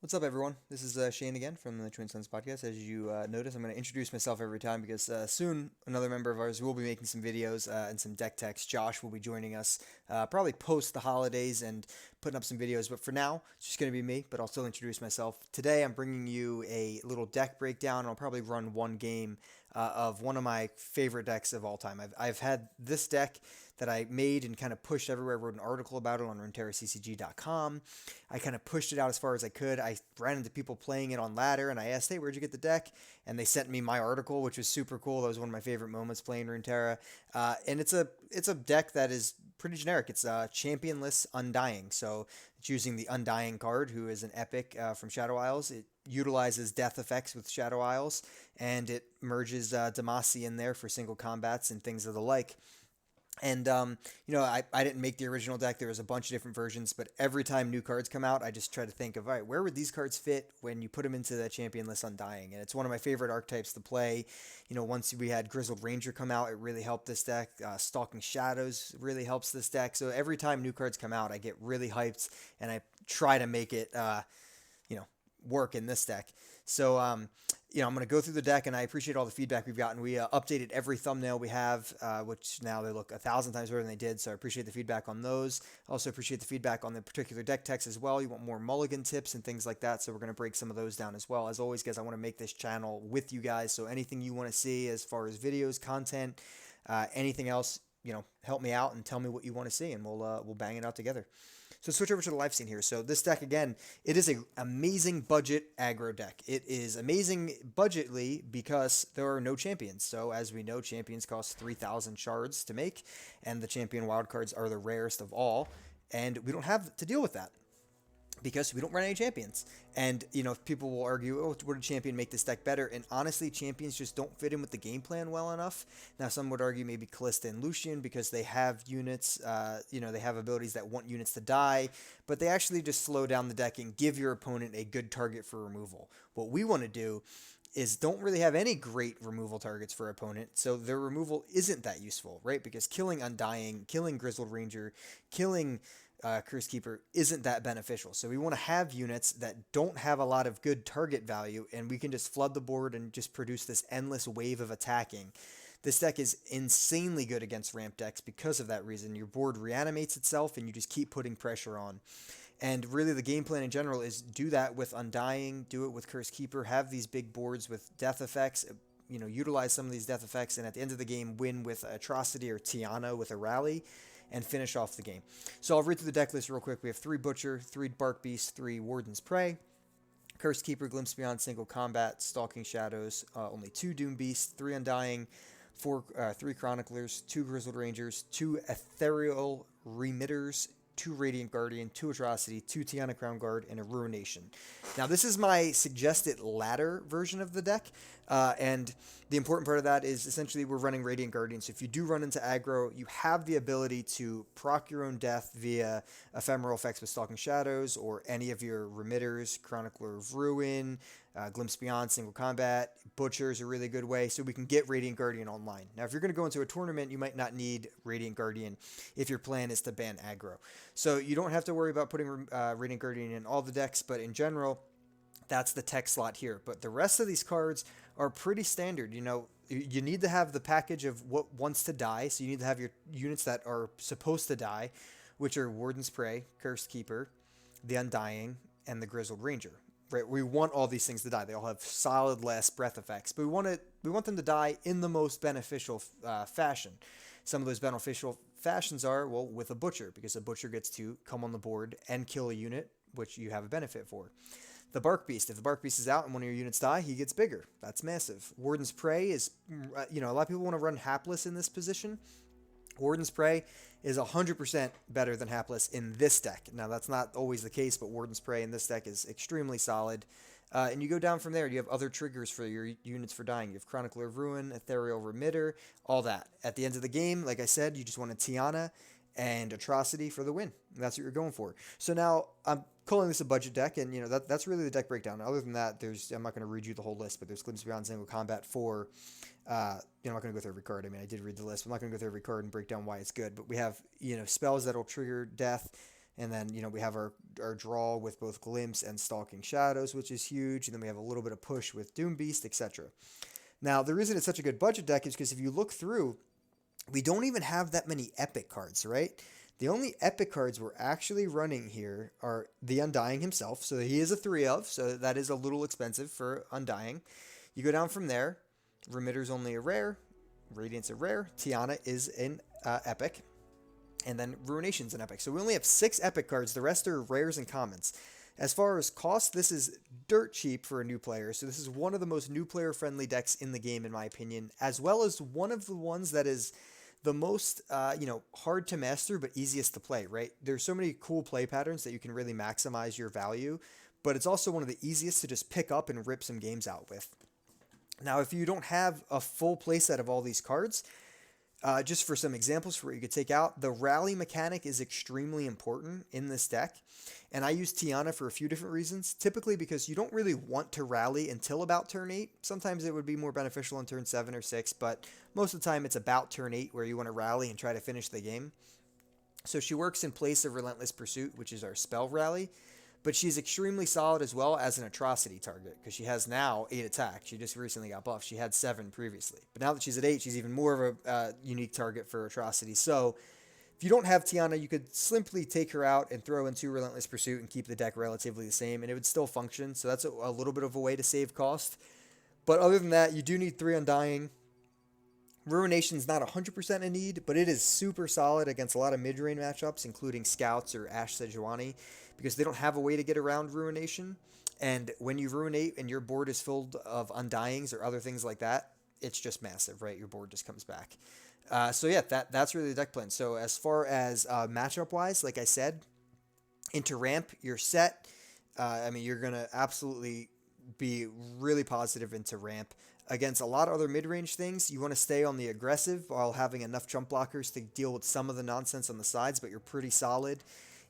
What's up, everyone? This is Shane again from the Twin Sons podcast. As you notice, I'm going to introduce myself every time because soon another member of ours will be making some videos and some deck techs. Josh will be joining us probably post the holidays and putting up some videos. But for now, it's just going to be me, but I'll still introduce myself. Today, I'm bringing you a little deck breakdown. I'll probably run one game of one of my favorite decks of all time. I've had this deck that I made and kind of pushed everywhere. I wrote an article about it on runeterraccg.com. I kind of pushed it out as far as I could. I ran into people playing it on ladder, and I asked, "Hey, where'd you get the deck?" And they sent me my article, which was super cool. That was one of my favorite moments playing Runeterra. And it's a deck that is pretty generic. It's Championless Undying. So it's using the Undying card, who is an epic from Shadow Isles. It utilizes death effects with Shadow Isles, and it merges Demacia in there for single combats and things of the like. And I didn't make the original deck. There was a bunch of different versions, but every time new cards come out, I just try to think of, all right, where would these cards fit when you put them into the Championless Undying? And it's one of my favorite archetypes to play. Once we had Grizzled Ranger come out, it really helped this deck. Stalking Shadows really helps this deck. So every time new cards come out, I get really hyped, and I try to make it, you know, work in this deck. So, I'm going to go through the deck, and I appreciate all the feedback we've gotten. We updated every thumbnail we have, which now they look 1,000 times better than they did, so I appreciate the feedback on those. I also appreciate the feedback on the particular deck techs as well. You want more mulligan tips and things like that, so we're going to break some of those down as well. As always, guys, I want to make this channel with you guys, so anything you want to see as far as videos, content, anything else, help me out and tell me what you want to see, and we'll bang it out together. So switch over to the live scene here. So this deck, again, it is an amazing budget aggro deck. It is amazing budgetly because there are no champions. So as we know, champions cost 3,000 shards to make, and the champion wildcards are the rarest of all, and we don't have to deal with that because we don't run any champions. And, people will argue, oh, would a champion make this deck better? And honestly, champions just don't fit in with the game plan well enough. Now, some would argue maybe Callista and Lucian because they have units, they have abilities that want units to die, but they actually just slow down the deck and give your opponent a good target for removal. What we want to do is don't really have any great removal targets for opponent, so their removal isn't that useful, right? Because killing Undying, killing Grizzled Ranger, killing Curse Keeper isn't that beneficial. So we want to have units that don't have a lot of good target value, and we can just flood the board and just produce this endless wave of attacking. This deck is insanely good against ramp decks because of that reason. Your board reanimates itself, and you just keep putting pressure on. And really, the game plan in general is do that with Undying, do it with Curse Keeper, have these big boards with death effects, utilize some of these death effects, and at the end of the game, win with Atrocity or Tianna with a rally, and finish off the game. So I'll read through the deck list real quick. We have 3 Butcher, 3 Bark Beast, 3 Warden's Prey, Curse Keeper, Glimpse Beyond Single Combat, Stalking Shadows, only 2 Doom Beasts, 3 Undying, 3 Chroniclers, 2 Grizzled Rangers, 2 Ethereal Remitters, 2 Radiant Guardian, 2 Atrocity, 2 Tianna Crown Guard, and a Ruination. Now, this is my suggested ladder version of the deck, and the important part of that is essentially we're running Radiant Guardian, so if you do run into aggro, you have the ability to proc your own death via ephemeral effects with Stalking Shadows, or any of your Remitters, Chronicler of Ruin, Glimpse Beyond, Single Combat. Butcher is a really good way, so we can get Radiant Guardian online. Now, if you're going to go into a tournament, you might not need Radiant Guardian if your plan is to ban aggro. So you don't have to worry about putting Radiant Guardian in all the decks, but in general, that's the tech slot here. But the rest of these cards are pretty standard. You need to have the package of what wants to die, so you need to have your units that are supposed to die, which are Warden's Prey, Cursed Keeper, the Undying, and the Grizzled Ranger. Right, we want all these things to die. They all have solid last breath effects, but we want them to die in the most beneficial fashion. Some of those beneficial fashions are, well, with a Butcher, because a Butcher gets to come on the board and kill a unit, which you have a benefit for. The Bark Beast, if the Bark Beast is out and one of your units die, he gets bigger. That's massive. Warden's Prey is, a lot of people want to run Hapless in this position. Warden's Prey is 100% better than Hapless in this deck. Now, that's not always the case, but Warden's Prey in this deck is extremely solid. And you go down from there. You have other triggers for your units for dying. You have Chronicler of Ruin, Ethereal Remitter, all that. At the end of the game, like I said, you just want a Tianna and Atrocity for the win. That's what you're going for. So now I'm calling this a budget deck, and that's really the deck breakdown. Other than that, I'm not going to read you the whole list, but there's Glimpse Beyond Single Combat for. I'm not going to go through every card. I mean, I did read the list. I'm not going to go through every card and break down why it's good. But we have spells that'll trigger death And then, we have our draw with both Glimpse and Stalking Shadows, which is huge. And then we have a little bit of push with Doom Beast, etc. Now, the reason it's such a good budget deck is because if you look through, we don't even have that many epic cards, right? The only epic cards we're actually running here are the Undying himself. So he is a 3 of, so that is a little expensive for Undying. You go down from there. Remitter's only a rare. Radiant's a rare. Tianna is an epic. And then Ruination's an epic. So we only have 6 epic cards. The rest are rares and commons. As far as cost, this is dirt cheap for a new player. So this is one of the most new player friendly decks in the game, in my opinion, as well as one of the ones that is the most, hard to master, but easiest to play, right? There's so many cool play patterns that you can really maximize your value, but it's also one of the easiest to just pick up and rip some games out with. Now, if you don't have a full playset of all these cards, just for some examples for what you could take out, the rally mechanic is extremely important in this deck. And I use Tianna for a few different reasons. Typically because you don't really want to rally until about turn 8. Sometimes it would be more beneficial in turn 7 or 6, but most of the time it's about turn 8 where you want to rally and try to finish the game. So she works in place of Relentless Pursuit, which is our spell rally. But she's extremely solid as well as an Atrocity target, because she has now 8 attack. She just recently got buffed. She had 7 previously. But now that she's at 8, she's even more of a unique target for Atrocity. So if you don't have Tianna, you could simply take her out and throw in 2 Relentless Pursuit and keep the deck relatively the same, and it would still function. So that's a little bit of a way to save cost. But other than that, you do need 3 Undying. Ruination's not 100% a need, but it is super solid against a lot of mid-range matchups, including Scouts or Ashe Sejuani, because they don't have a way to get around Ruination. And when you Ruinate and your board is filled of Undyings or other things like that, it's just massive, right? Your board just comes back. So yeah, that's really the deck plan. So as far as matchup-wise, like I said, into ramp, you're set. You're going to absolutely be really positive into ramp. Against a lot of other mid-range things, you want to stay on the aggressive while having enough jump blockers to deal with some of the nonsense on the sides, but you're pretty solid.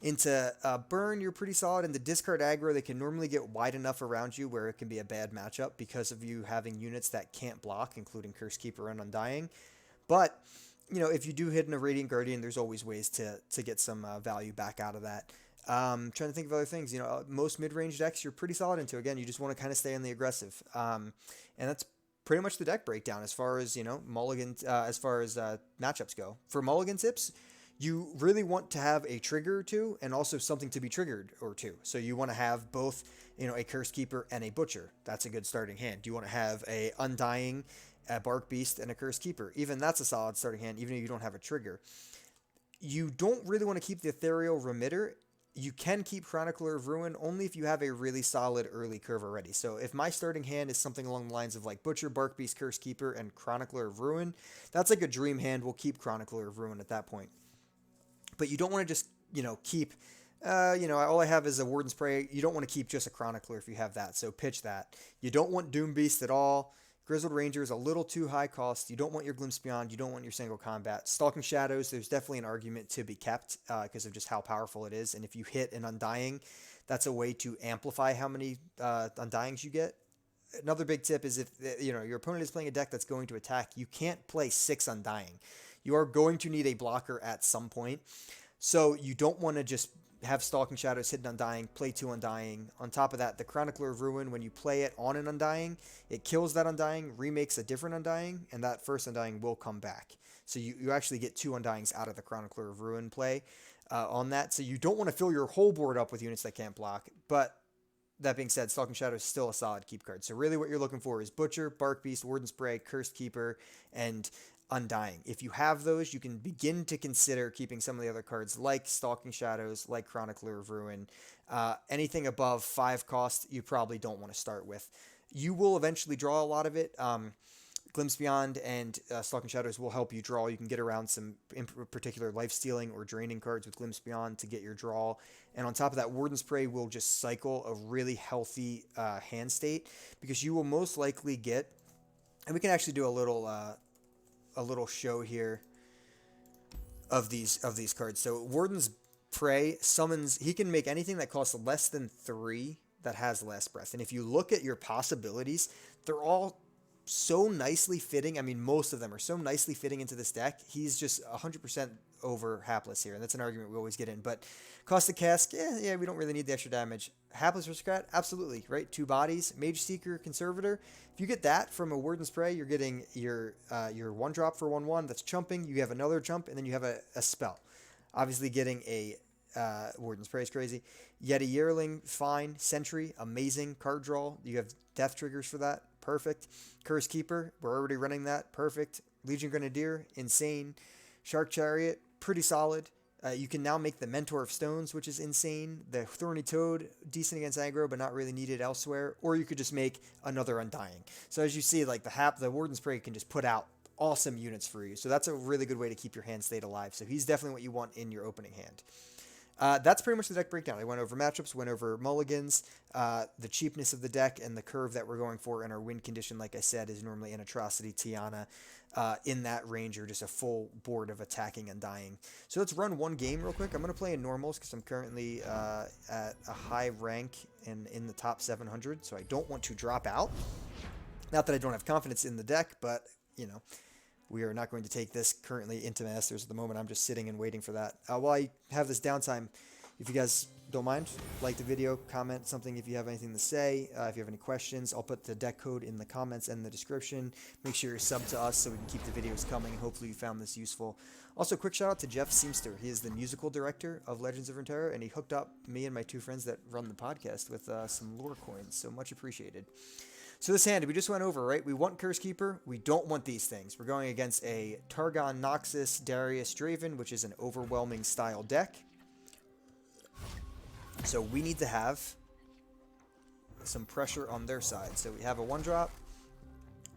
Into burn, you're pretty solid. Into discard aggro, they can normally get wide enough around you where it can be a bad matchup because of you having units that can't block, including Curse Keeper and Undying. But, if you do hit in a Radiant Guardian, there's always ways to get some value back out of that. Trying to think of other things. Most mid-range decks you're pretty solid into. Again, you just want to kind of stay on the aggressive. And that's pretty much the deck breakdown as far as, mulligan, as far as matchups go. For mulligan tips, you really want to have a trigger or two and also something to be triggered or two. So you want to have both, a Curse Keeper and a Butcher. That's a good starting hand. You want to have a Undying, a Bark Beast, and a Curse Keeper. Even that's a solid starting hand, even if you don't have a trigger. You don't really want to keep the Ethereal Remitter. You can keep Chronicler of Ruin only if you have a really solid early curve already. So if my starting hand is something along the lines of like Butcher, Bark Beast, Curse Keeper, and Chronicler of Ruin, that's like a dream hand. We'll keep Chronicler of Ruin at that point. But you don't want to just, keep, all I have is a Warden's Prey. You don't want to keep just a Chronicler if you have that. So pitch that. You don't want Doom Beast at all. Grizzled Ranger is a little too high cost. You don't want your Glimpse Beyond. You don't want your single combat. Stalking Shadows, there's definitely an argument to be kept because of just how powerful it is. And if you hit an Undying, that's a way to amplify how many Undyings you get. Another big tip is if your opponent is playing a deck that's going to attack, you can't play 6 Undying. You are going to need a blocker at some point. So you don't want to just have Stalking Shadows, hit an Undying, play 2 Undying. On top of that, the Chronicler of Ruin, when you play it on an Undying, it kills that Undying, remakes a different Undying, and that first Undying will come back. So you actually get 2 Undyings out of the Chronicler of Ruin play on that. So you don't want to fill your whole board up with units that can't block. But that being said, Stalking Shadow is still a solid keep card. So really what you're looking for is Butcher, Bark Beast, Warden's Prey, Cursed Keeper, and Undying. If you have those, you can begin to consider keeping some of the other cards like Stalking Shadows, like Chronicler of Ruin. Anything above 5 cost, you probably don't want to start with. You will eventually draw a lot of it. Glimpse Beyond and Stalking Shadows will help you draw. You can get around some in particular life-stealing or draining cards with Glimpse Beyond to get your draw. And on top of that, Warden's Prey will just cycle a really healthy hand state because you will most likely get, and we can actually do a little show here of these cards. So Warden's Prey summons, he can make anything that costs less than 3 that has Last Breath. And if you look at your possibilities, they're all so nicely fitting. I mean, most of them are so nicely fitting into this deck. He's just 100% over hapless here, and that's an argument we always get in. But cost of cast, yeah, we don't really need the extra damage. Hapless aristocrat, absolutely, right? 2 bodies, mage seeker, conservator. If you get that from a word and spray, you're getting your 1-drop for 1/1. That's chumping. You have another chump, and then you have a spell. Obviously, getting a word and spray is crazy. Yet a yearling, fine. Sentry, amazing. Card draw. You have death triggers for that. Perfect. Curse Keeper, we're already running that. Perfect. Legion Grenadier, insane. Shark Chariot, pretty solid. You can now make the Mentor of Stones, which is insane. The Thorny Toad, decent against aggro, but not really needed elsewhere. Or you could just make another Undying. So as you see, like the Warden Spray can just put out awesome units for you. So that's a really good way to keep your hand state alive. So he's definitely what you want in your opening hand. That's pretty much the deck breakdown. I went over matchups, went over mulligans, the cheapness of the deck, and the curve that we're going for. And our win condition, like I said, is normally an Atrocity, Tianna, in that range, or just a full board of attacking Undying. So let's run one game real quick. I'm going to play in normals because I'm currently at a high rank and in the top 700, so I don't want to drop out. Not that I don't have confidence in the deck, but, you know, we are not going to take this currently into Masters at the moment. I'm just sitting and waiting for that. While I have this downtime, if you guys don't mind, like the video, comment something if you have anything to say. If you have any questions, I'll put the deck code in the comments and the description. Make sure you're subbed to us so we can keep the videos coming. Hopefully you found this useful. Also, quick shout out to Jeff Seamster. He is the musical director of Legends of Runeterra, and he hooked up me and my 2 friends that run the podcast with some lore coins, so much appreciated. So this hand, we just went over, right? We want Curse Keeper. We don't want these things. We're going against a Targon Noxus Darius Draven, which is an overwhelming style deck. So we need to have some pressure on their side. So we have a 1-drop.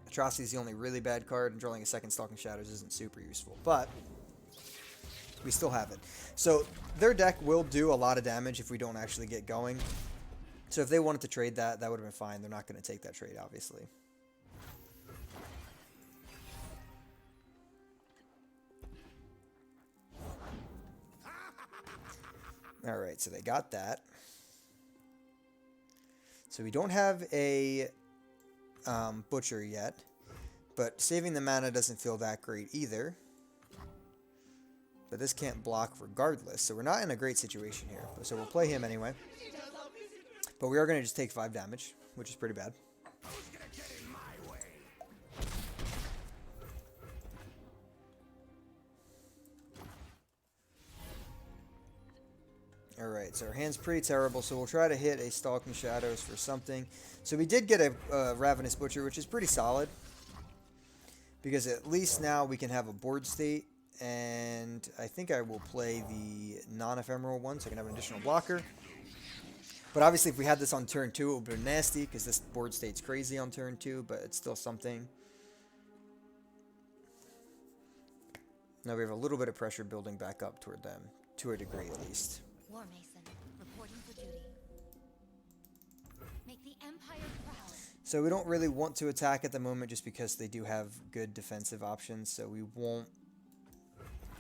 Atrocity is the only really bad card, and drawing a second Stalking Shadows isn't super useful. But we still have it. So their deck will do a lot of damage if we don't actually get going. So if they wanted to trade that, that would have been fine. They're not going to take that trade, obviously. All right, so they got that. So we don't have a Butcher yet, but saving the mana doesn't feel that great either. But this can't block regardless, so we're not in a great situation here. So we'll play him anyway. But we are going to just take 5 damage, which is pretty bad. Alright, so our hand's pretty terrible, so we'll try to hit a Stalking Shadows for something. So we did get a Ravenous Butcher, which is pretty solid. Because at least now we can have a board state. And I think I will play the non-ephemeral one, so I can have an additional blocker. But obviously, if we had this on turn 2, it would be nasty, because this board state's crazy on turn 2, but it's still something. Now we have a little bit of pressure building back up toward them, to a degree at least. War Mason, reporting for duty. Make the Empire proud. So we don't really want to attack at the moment, just because they do have good defensive options, so we won't...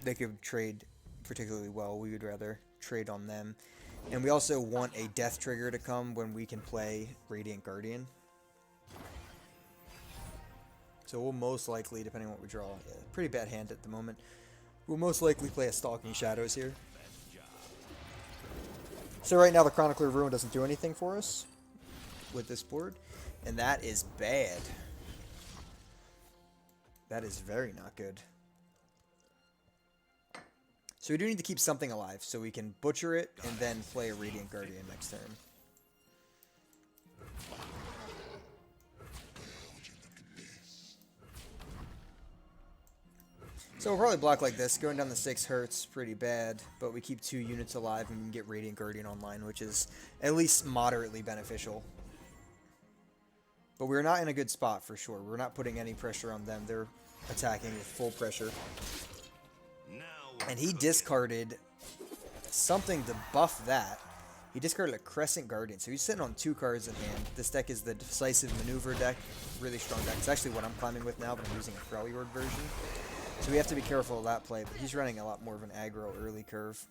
They could trade particularly well. We would rather trade on them. And we also want a death trigger to come when we can play Radiant Guardian. So we'll most likely, depending on what we draw, pretty bad hand at the moment, we'll most likely play a Stalking Shadows here. So right now the Chronicler of Ruin doesn't do anything for us with this board, and that is bad. That is very not good. So we do need to keep something alive, so we can butcher it and then play a Radiant Guardian next turn. So we'll probably block like this. Going down the 6 hurts pretty bad, but we keep 2 units alive and we can get Radiant Guardian online, which is at least moderately beneficial. But we're not in a good spot for sure. We're not putting any pressure on them. They're attacking with full pressure. And he discarded something to buff that. He discarded a Crescent Guardian, so he's sitting on 2 cards in hand. This deck is the Decisive Maneuver deck. Really strong deck. It's actually what I'm climbing with now, but I'm using a Freljord version. So we have to be careful of that play, but he's running a lot more of an aggro early curve.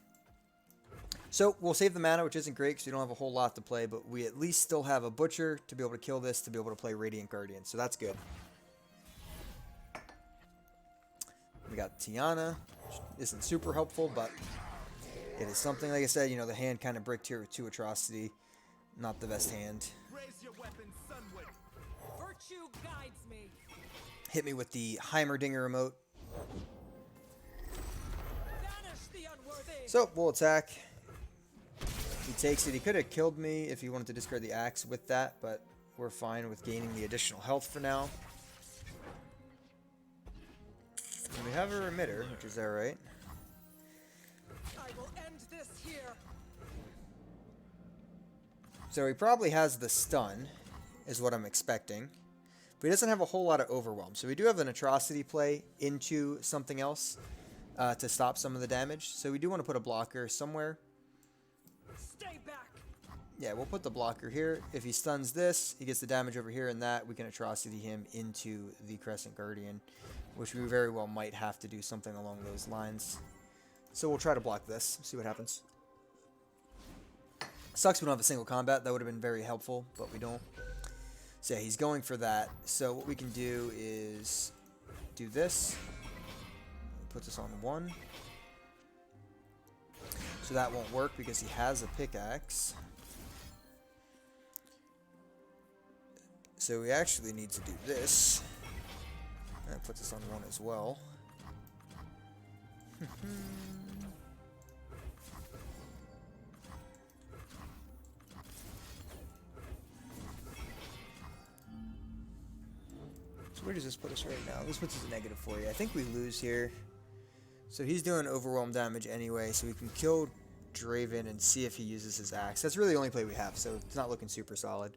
So we'll save the mana, which isn't great because we don't have a whole lot to play, but we at least still have a Butcher to be able to kill this, to be able to play Radiant Guardian, so that's good. We got Tianna, which isn't super helpful, but it is something. Like I said, you know, the hand kind of bricked here with 2 Atrocity. Not the best hand. Raise your weapon, Sunwood. Virtue guides me. Hit me with the Heimerdinger remote. Banish the unworthy. So, we'll attack. He takes it. He could have killed me if he wanted to discard the axe with that, but we're fine with gaining the additional health for now. And we have a remitter, which is alright. I will end this here. So he probably has the stun, is what I'm expecting. But he doesn't have a whole lot of overwhelm. So we do have an Atrocity play into something else to stop some of the damage. So we do want to put a blocker somewhere. Stay back. Yeah, we'll put the blocker here. If he stuns this, he gets the damage over here, and that we can Atrocity him into the Crescent Guardian, which we very well might have to do something along those lines. So we'll try to block this, see what happens. Sucks we don't have a single combat. That would have been very helpful, but we don't. So yeah, he's going for that. So what we can do is do this. Put this on 1. So that won't work because he has a pickaxe. So we actually need to do this. That puts us on 1 as well. So where does this put us right now? This puts us a -40. I think we lose here. So he's doing overwhelm damage anyway, so we can kill Draven and see if he uses his axe. That's really the only play we have, so it's not looking super solid.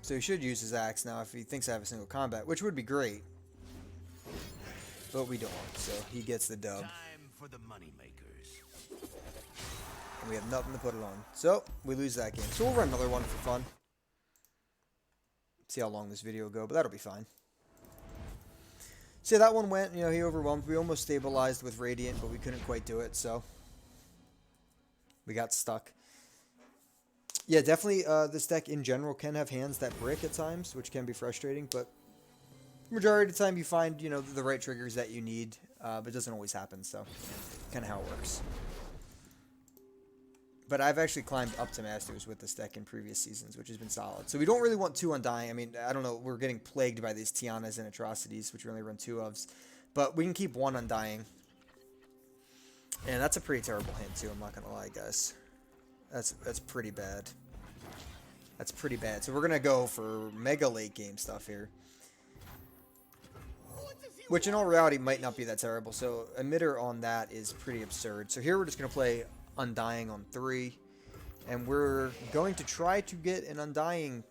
So he should use his axe now if he thinks I have a single combat, which would be great. But we don't, so he gets the dub. Time for the money makers. And we have nothing to put it on. So, we lose that game. So we'll run another one for fun. See how long this video will go, but that'll be fine. So yeah, that one went, you know, he overwhelmed. We almost stabilized with Radiant, but we couldn't quite do it, so we got stuck. Yeah, definitely this deck in general can have hands that brick at times, which can be frustrating, but majority of the time you find, you know, the right triggers that you need, but it doesn't always happen, so kind of how it works. But I've actually climbed up to Masters with this deck in previous seasons, which has been solid. So we don't really want 2 Undying. I mean, I don't know, we're getting plagued by these Tiannas and Atrocities, which we only run 2 ofs. But we can keep 1 Undying. And that's a pretty terrible hand too, I'm not going to lie, guys. That's pretty bad. That's pretty bad. So we're going to go for mega late game stuff here. Which in all reality might not be that terrible. So emitter on that is pretty absurd. So here we're just going to play Undying on 3. And we're going to try to get an Undying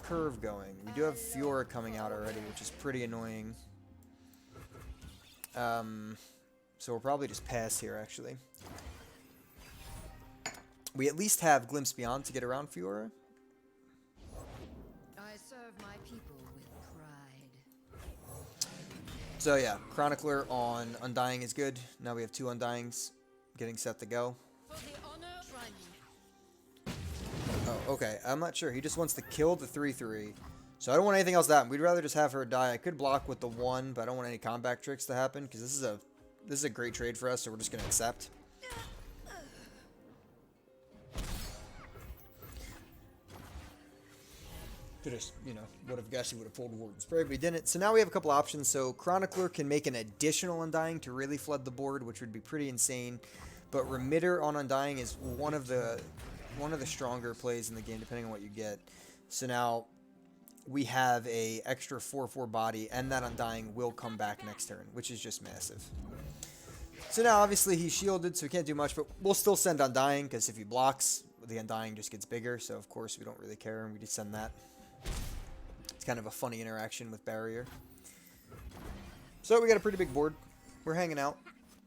curve going. We do have Fiora coming out already, which is pretty annoying. So we'll probably just pass here, actually. We at least have Glimpse Beyond to get around Fiora. I serve my people with pride. So yeah, Chronicler on Undying is good. Now we have 2 Undyings getting set to go. For the honor, try me. Oh, okay. I'm not sure. He just wants to kill the 3/3. So I don't want anything else to happen. We'd rather just have her die. I could block with the 1, but I don't want any combat tricks to happen because this is a great trade for us, so we're just going to accept. Could have, you know, would have guessed he would have pulled Warden Spray, but he didn't. So now we have a couple options. So Chronicler can make an additional Undying to really flood the board, which would be pretty insane. But Remitter on Undying is one of the stronger plays in the game, depending on what you get. So now we have a extra 4/4 body, and that Undying will come back next turn, which is just massive. So now obviously he's shielded, so we can't do much, but we'll still send Undying, because if he blocks, the Undying just gets bigger. So of course we don't really care, and we just send that. It's kind of a funny interaction with Barrier. So we got a pretty big board. We're hanging out.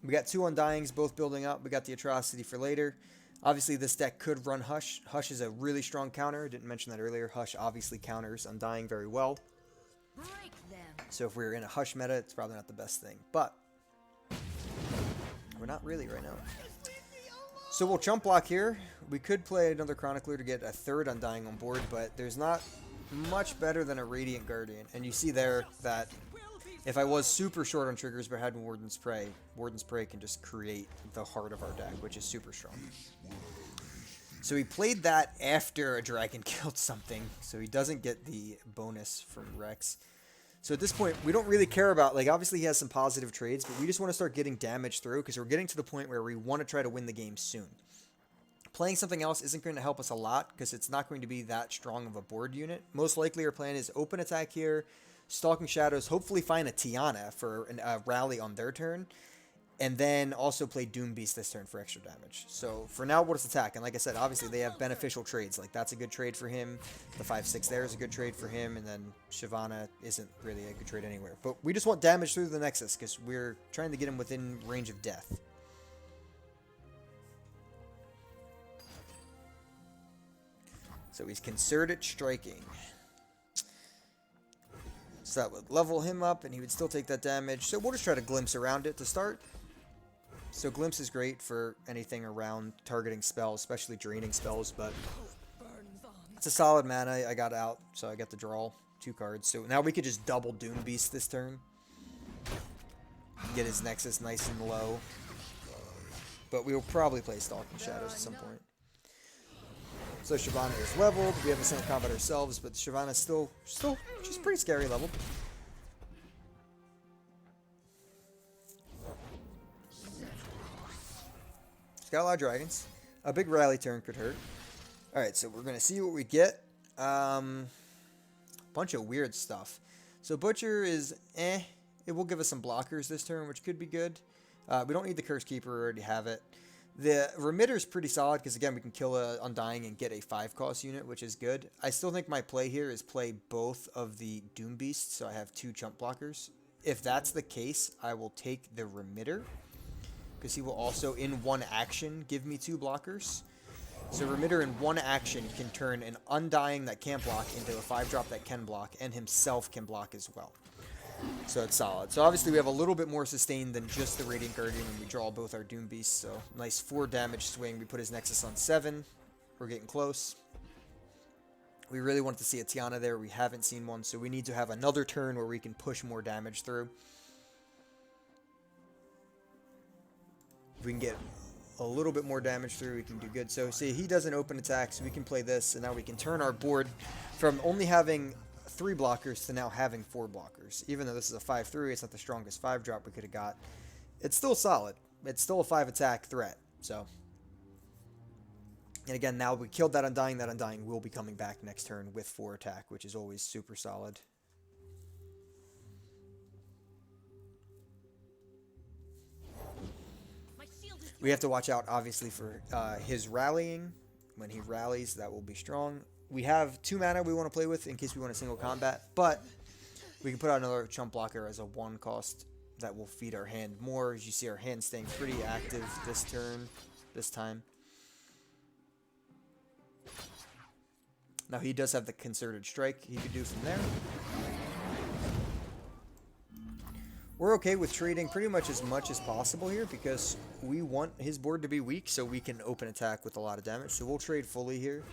We got 2 Undyings both building up. We got the Atrocity for later. Obviously, this deck could run Hush. Hush is a really strong counter. Didn't mention that earlier. Hush obviously counters Undying very well. Break them. So if we're in a Hush meta, it's probably not the best thing. But we're not really right now. So we'll chump block here. We could play another Chronicler to get a 3rd Undying on board, but there's not much better than a Radiant Guardian. And you see there that if I was super short on triggers but had Warden's Prey can just create the heart of our deck, which is super strong. So he played that after a dragon killed something, so he doesn't get the bonus from Rex. So at this point, we don't really care about, like, obviously he has some positive trades, but we just want to start getting damage through because we're getting to the point where we want to try to win the game soon. Playing something else isn't going to help us a lot because it's not going to be that strong of a board unit. Most likely our plan is open attack here, Stalking Shadows, hopefully find a Tianna for a rally on their turn, and then also play Doom Beast this turn for extra damage. So for now, we'll just attack. And like I said, obviously they have beneficial trades. Like that's a good trade for him. The 5/6 there is a good trade for him. And then Shyvana isn't really a good trade anywhere. But we just want damage through the Nexus because we're trying to get him within range of death. So he's Concerted Striking. So that would level him up and he would still take that damage. So we'll just try to glimpse around it to start. So Glimpse is great for anything around targeting spells, especially draining spells, but it's a solid mana. I got out, so I got to draw 2 cards. So now we could just double Doom Beast this turn. Get his Nexus nice and low. But we will probably play Stalking Shadows at some point. So Shyvana is leveled. We have a single combat ourselves, but Shyvana is still she's pretty scary leveled. She's got a lot of dragons. A big rally turn could hurt. Alright, so we're going to see what we get. Bunch of weird stuff. So Butcher is eh. It will give us some blockers this turn, which could be good. We don't need the Curse Keeper. We already have it. The Remitter is pretty solid because, again, we can kill a Undying and get a 5-cost unit, which is good. I still think my play here is play both of the Doom Beasts, so I have 2 chump blockers. If that's the case, I will take the Remitter because he will also, in one action, give me 2 blockers. So Remitter in one action can turn an Undying that can't block into a 5-drop that can block, and himself can block as well. So it's solid. So obviously we have a little bit more sustain than just the Radiant Guardian when we draw both our Doom Beasts. So nice 4 damage swing. We put his Nexus on 7. We're getting close. We really wanted to see a Tianna there. We haven't seen one, so we need to have another turn where we can push more damage through. If we can get a little bit more damage through, we can do good. So see, he doesn't open attack, so we can play this, and now we can turn our board from only having 3 blockers to now having 4 blockers. Even though this is a 5/3, it's not the strongest 5-drop we could have got. It's still solid. It's still a 5-attack threat. So, and again, now we killed that Undying. That Undying will be coming back next turn with 4 attack, which is always super solid. We have to watch out, obviously, for his rallying. When he rallies, that will be strong. We have 2 mana we want to play with in case we want a single combat, but we can put out another chump blocker as a 1 cost that will feed our hand more. As you see, our hand staying pretty active this turn, this time. Now he does have the Concerted Strike he could do from there. We're okay with trading pretty much as possible here because we want his board to be weak so we can open attack with a lot of damage. So we'll trade fully here.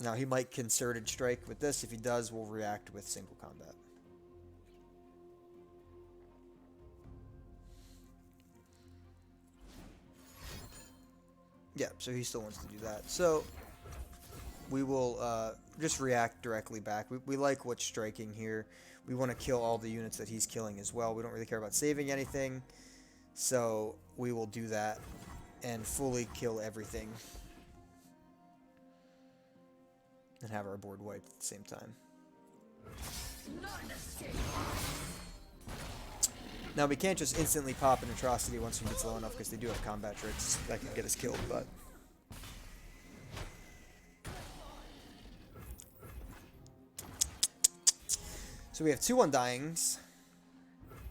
Now he might Concerted Strike with this. If he does, we'll react with single combat. Yeah, so he still wants to do that. So we will just react directly back. We like what's striking here. We want to kill all the units that he's killing as well. We don't really care about saving anything. So we will do that and fully kill everything. And have our board wiped at the same time. Now we can't just instantly pop an Atrocity once he gets low enough because they do have combat tricks that can get us killed, but so we have 2 Undyings,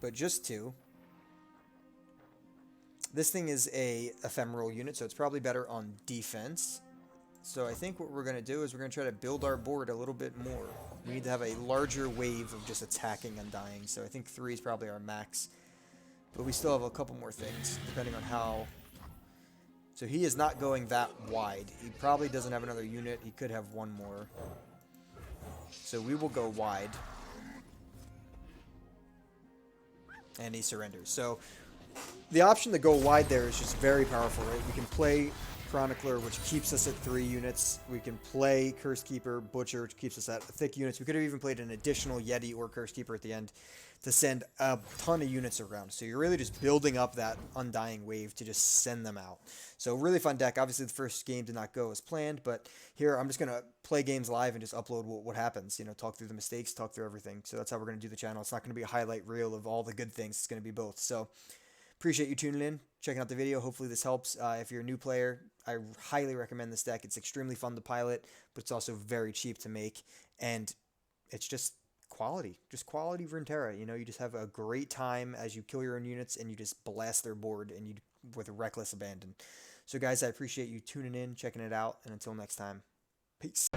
but just 2. This thing is a ephemeral unit, so it's probably better on defense. So I think what we're going to do is we're going to try to build our board a little bit more. We need to have a larger wave of just attacking Undying. So I think 3 is probably our max. But we still have a couple more things, depending on how. So he is not going that wide. He probably doesn't have another unit. He could have 1 more. So we will go wide. And he surrenders. So the option to go wide there is just very powerful, right? We can play Chronicler, which keeps us at 3 units. We can play Curse Keeper, Butcher, which keeps us at thick units. We could have even played an additional Yeti or Curse Keeper at the end to send a ton of units around. So you're really just building up that Undying wave to just send them out. So really fun deck. Obviously the first game did not go as planned, but here I'm just going to play games live and just upload what happens. You know, talk through the mistakes, talk through everything. So that's how we're going to do the channel. It's not going to be a highlight reel of all the good things. It's going to be both. So appreciate you tuning in, checking out the video. Hopefully this helps. If you're a new player, I highly recommend this deck. It's extremely fun to pilot, but it's also very cheap to make. And it's just quality Runeterra. You know, you just have a great time as you kill your own units and you just blast their board and you with reckless abandon. So guys, I appreciate you tuning in, checking it out, and until next time, peace.